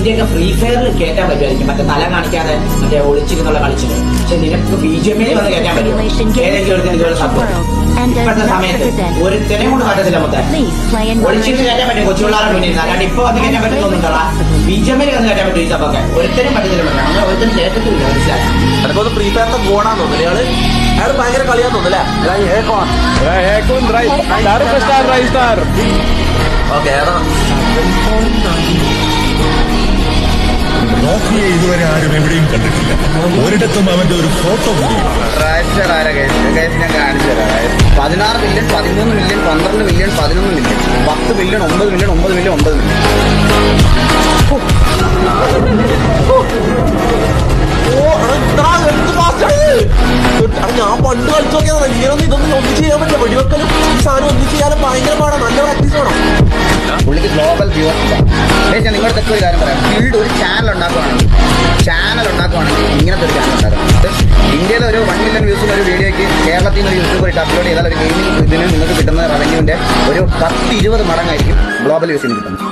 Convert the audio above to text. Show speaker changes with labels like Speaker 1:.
Speaker 1: നിന്റെയൊക്കെ ഫ്രീ ഫയറിൽ കയറ്റാൻ പറ്റുമായിരിക്കും, മറ്റേ തല കാണിക്കാതെ മറ്റേ ഒളിച്ചിരുന്നുള്ള കളിച്ചത്. പക്ഷെ നിനക്ക് BGMയിൽ വന്ന് കയറ്റാൻ പറ്റും ഏതെങ്കിലും ഒരു ഇതുപോലെ സംഭവം. ഇപ്പോഴത്തെ സമയത്ത് ഒരുത്തനെ കൊണ്ട് പറ്റത്തില്ല. മൊത്തം ഒളിച്ചിട്ട് കയറ്റാൻ പറ്റും കൊച്ചുപിള്ളാരുടെ മുന്നിൽ, അല്ലാണ്ട് ഇപ്പൊ വന്ന് കയറ്റാൻ പറ്റുന്നുണ്ടോ? BGMയിൽ വന്ന് കയറ്റാൻ പറ്റും ഈ സംഭവമൊക്കെ. ഒരുത്തരും പറ്റത്തില്ല, അങ്ങനെ ഒരുത്തരും കേട്ടിട്ടില്ല. മനസ്സിലായി?
Speaker 2: അതൊക്കെ ഫ്രീ ഫയറിന്റെ ഗോണാന്ന് തോന്നുന്നു. അയാൾ ഭയങ്കര കളിയാന്ന് തോന്നുന്നല്ലേ? ഓക്കെ,
Speaker 3: നോക്കിയെ ഇതുവരെ ആരും എവിടെയും കണ്ടിട്ടില്ല. ഒരിടത്തും അവന്റെ ഒരു ഫോട്ടോ
Speaker 4: ഞാൻ കാണിച്ചു തരാം. 16 million, 13 million, 12 million, 11 million, 10 million, 9 million, 9 million, 9 million.
Speaker 2: ഞാൻ പണ്ട് കളിച്ചു നോക്കിയതാണ്. ഇങ്ങനൊന്നും ഇതൊന്നും ഒന്നും ചെയ്യാൻ പറ്റില്ല. വെടിവെക്കലും ഈ സാധനം ഒന്നും ചെയ്യാനും ഭയങ്കര പാടാണ്. നല്ല പ്രാക്ടീസ് വേണം.
Speaker 4: പുള്ളിക്ക് ഗ്ലോബൽ വ്യൂവർഷിപ്പ്. ഞാൻ നിങ്ങളുടെ ഒരു കാര്യം പറയാം. ഫീൽഡ് ഒരു ചാനൽ ഉണ്ടാക്കുവാണെങ്കിൽ ഇങ്ങനത്തെ ഒരു ചാനൽ ഉണ്ടാക്കണം. ഇന്ത്യയിലെ ഒരു 1 മില്യൺ വ്യൂസിന് ഒരു വീഡിയോയ്ക്ക് കേരളത്തിൽ നിന്ന് ഒരു യൂട്യൂബർ ഇട്ട് അപ്ലോഡ് ചെയ്താൽ ഒരു ഗെയിമിംഗ് ഇതിന് നിങ്ങൾക്ക് കിട്ടുന്ന റവന്യൂവിന്റെ ഒരു 10-20 മടങ്ങായിരിക്കും ഗ്ലോബൽ വ്യൂസിന് കിട്ടുന്നത്.